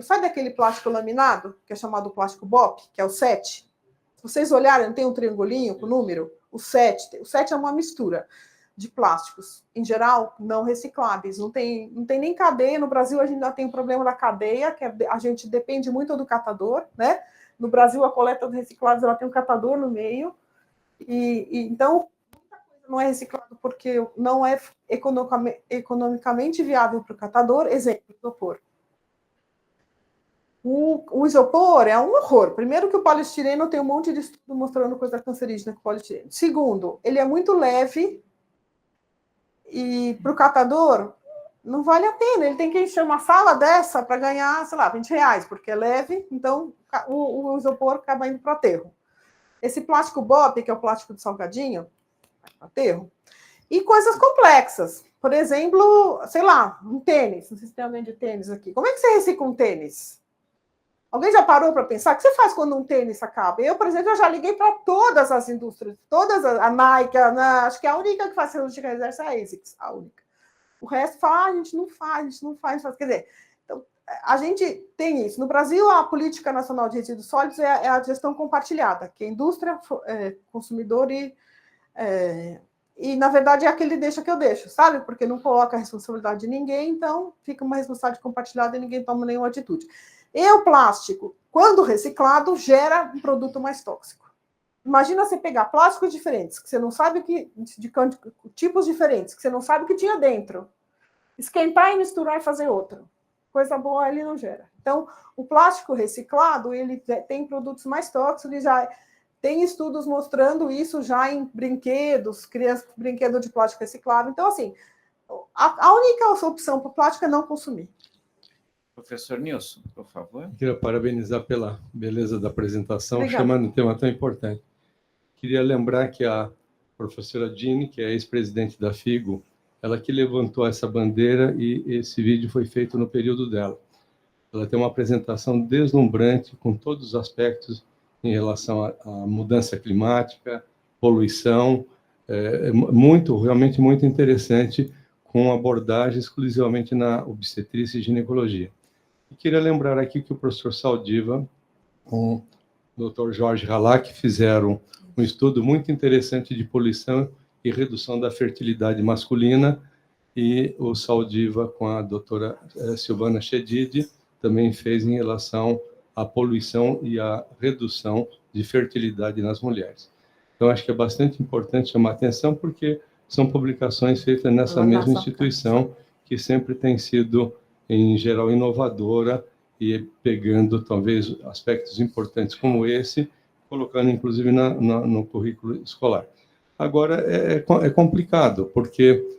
Sabe daquele plástico laminado, que é chamado plástico BOP, que é o 7? Se vocês olharem, não tem um triangulinho com o número? O 7 é uma mistura de plásticos, em geral, não recicláveis. Não tem nem cadeia. No Brasil, a gente ainda tem o problema da cadeia, que a gente depende muito do catador, né? No Brasil, a coleta de reciclados ela tem um catador no meio. Então, muita coisa não é reciclado porque não é economicamente viável para o catador. Exemplo, isopor. O isopor é um horror. Primeiro que o poliestireno tem um monte de estudo mostrando coisa cancerígena com o poliestireno. Segundo, ele é muito leve e para o catador não vale a pena. Ele tem que encher uma sala dessa para ganhar, sei lá, R$20, porque é leve, então o isopor acaba indo para aterro. Esse plástico BOP, que é o plástico de salgadinho, vai para aterro. E coisas complexas. Por exemplo, sei lá, um tênis. Não sei se tem alguém de tênis aqui. Como é que você recicla um tênis? Alguém já parou para pensar? O que você faz quando um tênis acaba? Eu, por exemplo, já liguei para todas as indústrias, a Nike, acho que a única que faz cirurgia reversa é a ASICS, a única. O resto fala, a gente não faz. Quer dizer, então, a gente tem isso. No Brasil, a Política Nacional de Resíduos Sólidos é a gestão compartilhada, que é indústria, consumidor e, na verdade, é aquele deixa que eu deixo, sabe? Porque não coloca a responsabilidade de ninguém, então fica uma responsabilidade compartilhada e ninguém toma nenhuma atitude. E o plástico? quando reciclado, gera um produto mais tóxico. Imagina você pegar plásticos diferentes, que você não sabe tipos diferentes, que você não sabe o que tinha dentro, esquentar e misturar e fazer outro. Coisa boa ele não gera. Então, o plástico reciclado, ele tem produtos mais tóxicos, ele já tem estudos mostrando isso já em brinquedos, brinquedo de plástico reciclado. Então, assim, a única opção para o plástico é não consumir. Professor Nilson, por favor. Queria parabenizar pela beleza da apresentação, Obrigada. chamando um tema tão importante. Queria lembrar que a professora Jeanne, que é ex-presidente da FIGO, ela que levantou essa bandeira e esse vídeo foi feito no período dela. Ela tem uma apresentação deslumbrante com todos os aspectos em relação à mudança climática, poluição, realmente muito interessante, com abordagem exclusivamente na obstetrícia e ginecologia. E queria lembrar aqui que o professor Saldiva, com o Dr. Jorge Halak, fizeram um estudo muito interessante de poluição e redução da fertilidade masculina, e o Saldiva, com a doutora Silvana Chedid, também fez em relação à poluição e à redução de fertilidade nas mulheres. Então, acho que é bastante importante chamar atenção, porque são publicações feitas nessa mesma instituição, que sempre tem sido, em geral, inovadora e pegando, talvez, aspectos importantes como esse, colocando, inclusive, no currículo escolar. Agora, é complicado, porque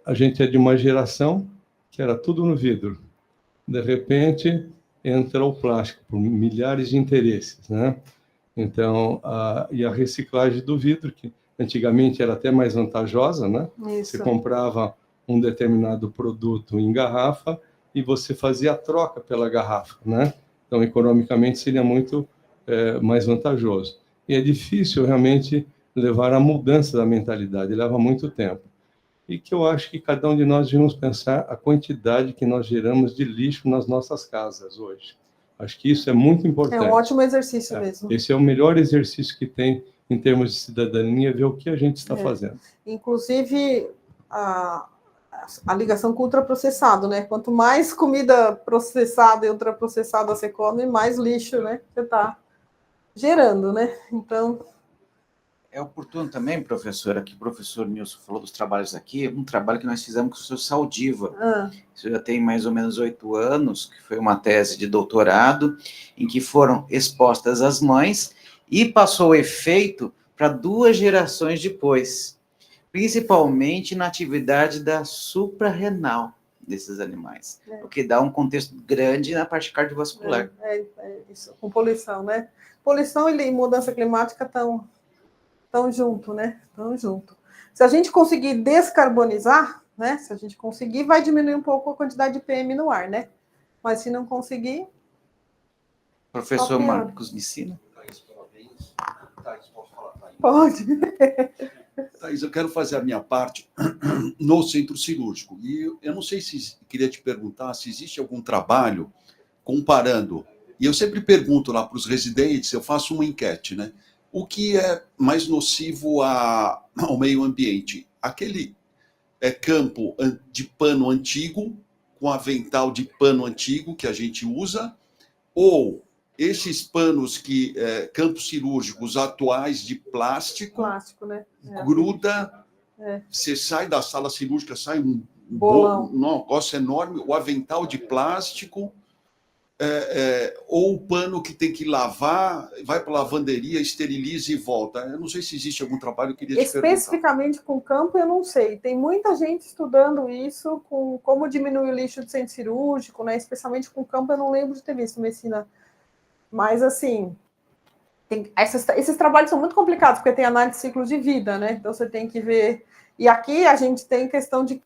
a gente é de uma geração que era tudo no vidro. De repente, entra o plástico, por milhares de interesses, né? Então, e a reciclagem do vidro, que antigamente era até mais vantajosa, né? Isso. Você comprava um determinado produto em garrafa e você fazia a troca pela garrafa, né? Então, economicamente, seria muito mais vantajoso. E é difícil, realmente, levar à mudança da mentalidade, leva muito tempo. E que eu acho que cada um de nós devemos pensar a quantidade que nós geramos de lixo nas nossas casas hoje. Acho que isso é muito importante. É um ótimo exercício mesmo. Esse é o melhor exercício que tem em termos de cidadania, ver o que a gente está fazendo. Inclusive, a ligação com o ultraprocessado, né? Quanto mais comida processada e ultraprocessada você come, mais lixo, né, você está gerando, né? Então... É oportuno também, professora, que o professor Nilson falou dos trabalhos aqui, um trabalho que nós fizemos com o professor Saldiva. Isso já tem mais ou menos 8 anos, que foi uma tese de doutorado, em que foram expostas as mães e passou o efeito para 2 gerações depois, principalmente na atividade da suprarrenal desses animais, o que dá um contexto grande na parte cardiovascular. Isso, com poluição, né? Poluição e mudança climática estão junto, né? Estão junto. Se a gente conseguir descarbonizar, né? Se a gente conseguir, vai diminuir um pouco a quantidade de PM no ar, né? Mas se não conseguir... Professor Marcos Messina. Thaís, posso falar, Thaís? Pode. Thaís, eu quero fazer a minha parte no centro cirúrgico. E eu não sei se queria te perguntar se existe algum trabalho comparando. E eu sempre pergunto lá para os residentes, eu faço uma enquete, né? O que é mais nocivo ao meio ambiente? Aquele campo de pano antigo, com avental de pano antigo que a gente usa, ou esses panos campos cirúrgicos atuais de plástico, né? Gruda, você sai da sala cirúrgica, sai um negócio enorme, o avental de plástico, ou o pano que tem que lavar, vai para a lavanderia, esteriliza e volta. Eu não sei se existe algum trabalho, eu queria te perguntar. Especificamente com campo, eu não sei. Tem muita gente estudando isso, com como diminuir o lixo de centro cirúrgico, né? Especialmente com campo, eu não lembro de ter visto medicina. Mas, assim, esses trabalhos são muito complicados, porque tem análise de ciclo de vida, né? Então, você tem que ver... E aqui a gente tem questão de...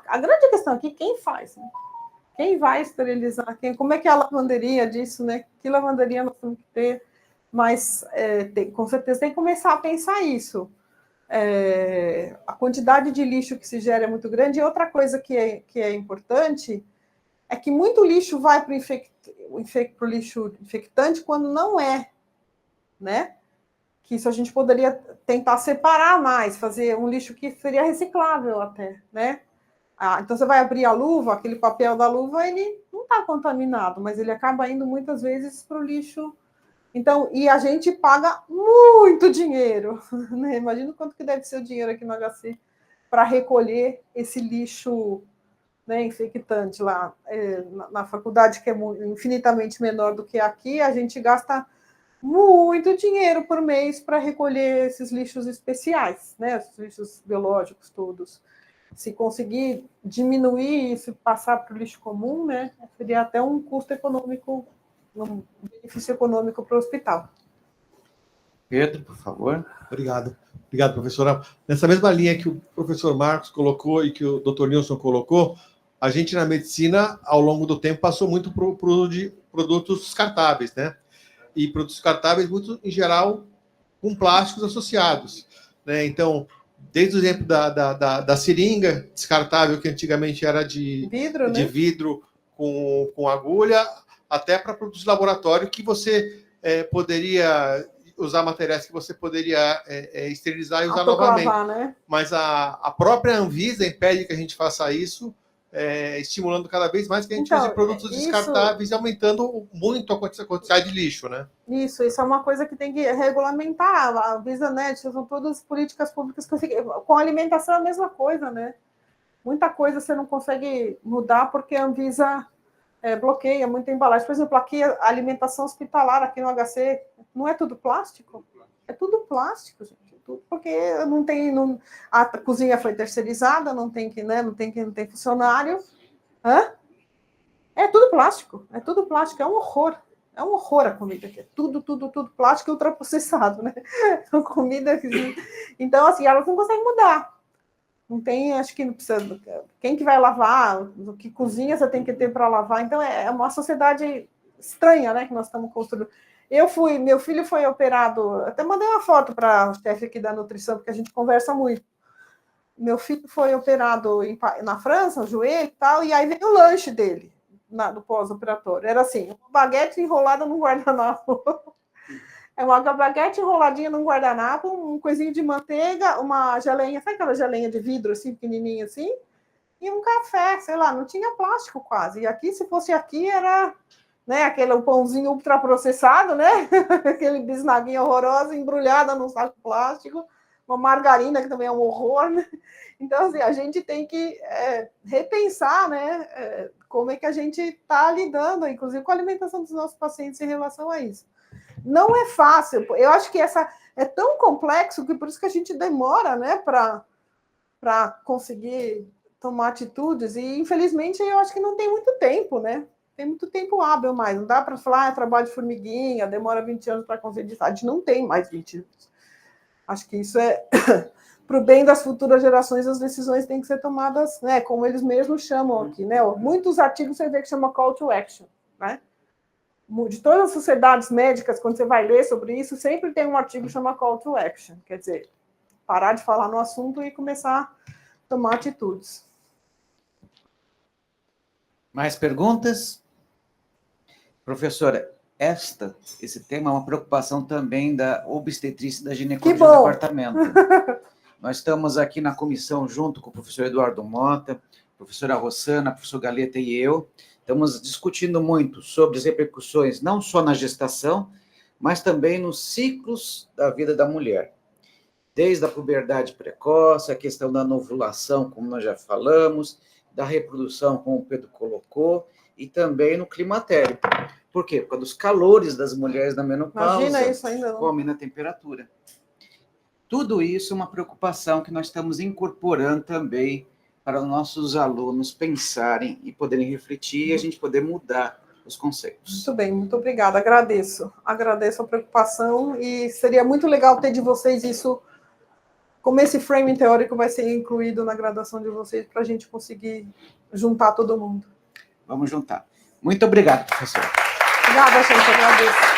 A grande questão aqui, quem faz, né? Quem vai esterilizar? Como é que é a lavanderia disso, né? Que lavanderia nós temos que ter? Mas, com certeza, tem que começar a pensar isso. A quantidade de lixo que se gera é muito grande. E outra coisa que é importante é que muito lixo vai para o lixo infectante quando não é, né? Que isso a gente poderia tentar separar mais, fazer um lixo que seria reciclável até, né? Então, você vai abrir a luva, aquele papel da luva, ele não está contaminado, mas ele acaba indo muitas vezes para o lixo. Então, e a gente paga muito dinheiro, né? Imagina quanto que deve ser o dinheiro aqui no HC para recolher esse lixo, né, infectante lá. Na faculdade, que é infinitamente menor do que aqui, a gente gasta muito dinheiro por mês para recolher esses lixos especiais, né? Os lixos biológicos todos. Se conseguir diminuir isso e passar para o lixo comum, né, seria até um custo econômico, um benefício econômico para o hospital. Pedro, por favor. Obrigado. Obrigado, professora. Nessa mesma linha que o professor Marcos colocou e que o Dr. Nilson colocou, a gente na medicina, ao longo do tempo, passou muito para o uso de produtos descartáveis, né? E produtos descartáveis, muito, em geral, com plásticos associados, né? Então, desde o exemplo da seringa descartável, que antigamente era de vidro com agulha, até para produtos de laboratório que você poderia usar materiais que você poderia esterilizar e usar novamente. Né? Mas a própria Anvisa impede que a gente faça isso, estimulando cada vez mais que a gente use produtos descartáveis e aumentando muito a quantidade de lixo, né? Isso é uma coisa que tem que regulamentar. A Anvisa, né, são todas políticas públicas que com a alimentação é a mesma coisa, né? Muita coisa você não consegue mudar porque a Anvisa bloqueia muita embalagem. Por exemplo, aqui a alimentação hospitalar, aqui no HC, não é tudo plástico? É tudo plástico, gente. Porque a cozinha foi terceirizada, não tem funcionário. É tudo plástico, é um horror a comida aqui, é tudo plástico e ultraprocessado, né? A comida. Então, assim, elas não conseguem mudar. Não tem, acho que não precisa. Quem que vai lavar? O que cozinha você tem que ter para lavar? Então, é uma sociedade estranha, né, que nós estamos construindo. Meu filho foi operado, até mandei uma foto para o chefe aqui da nutrição, porque a gente conversa muito. Meu filho foi operado na França, o joelho e tal, e aí veio o lanche dele, no pós-operatório. Era assim, uma baguete enrolada num guardanapo. Uma baguete enroladinha num guardanapo, um coisinho de manteiga, uma geleinha, sabe aquela geleinha de vidro, assim, pequenininha assim? E um café, sei lá, não tinha plástico quase. E aqui, se fosse aqui, era... né, aquele pãozinho ultraprocessado, né? Aquele bisnaguinho horroroso, embrulhada num saco plástico, uma margarina, que também é um horror, né? Então, assim, a gente tem que repensar, né, como é que a gente está lidando, inclusive, com a alimentação dos nossos pacientes em relação a isso. Não é fácil, eu acho que é tão complexo que por isso que a gente demora, né, para conseguir tomar atitudes, e, infelizmente, eu acho que não tem muito tempo, né? Tem muito tempo hábil mais. Não dá para falar, trabalho de formiguinha, demora 20 anos para conseguir. A gente não tem mais 20 anos. Acho que isso é para o bem das futuras gerações, as decisões têm que ser tomadas, né, como eles mesmos chamam aqui, né? Muitos artigos você vê que chama call to action, né? De todas as sociedades médicas, quando você vai ler sobre isso, sempre tem um artigo que chama call to action. Quer dizer, parar de falar no assunto e começar a tomar atitudes. Mais perguntas? Professora, esse tema é uma preocupação também da obstetrícia e da ginecologia do departamento. Nós estamos aqui na comissão junto com o professor Eduardo Mota, a professora Rossana, o professor Galeta e eu. Estamos discutindo muito sobre as repercussões, não só na gestação, mas também nos ciclos da vida da mulher. Desde a puberdade precoce, a questão da ovulação, como nós já falamos, da reprodução, como o Pedro colocou, e também no climatério. Por quê? Por causa dos calores das mulheres na menopausa. Imagina isso ainda não. Come na temperatura. Tudo isso é uma preocupação que nós estamos incorporando também para os nossos alunos pensarem e poderem refletir e a gente poder mudar os conceitos. Muito bem, muito obrigada. Agradeço a preocupação e seria muito legal ter de vocês isso, como esse framing teórico vai ser incluído na graduação de vocês, para a gente conseguir juntar todo mundo. Vamos juntar. Muito obrigado, professor. Obrigada, gente. Agradeço.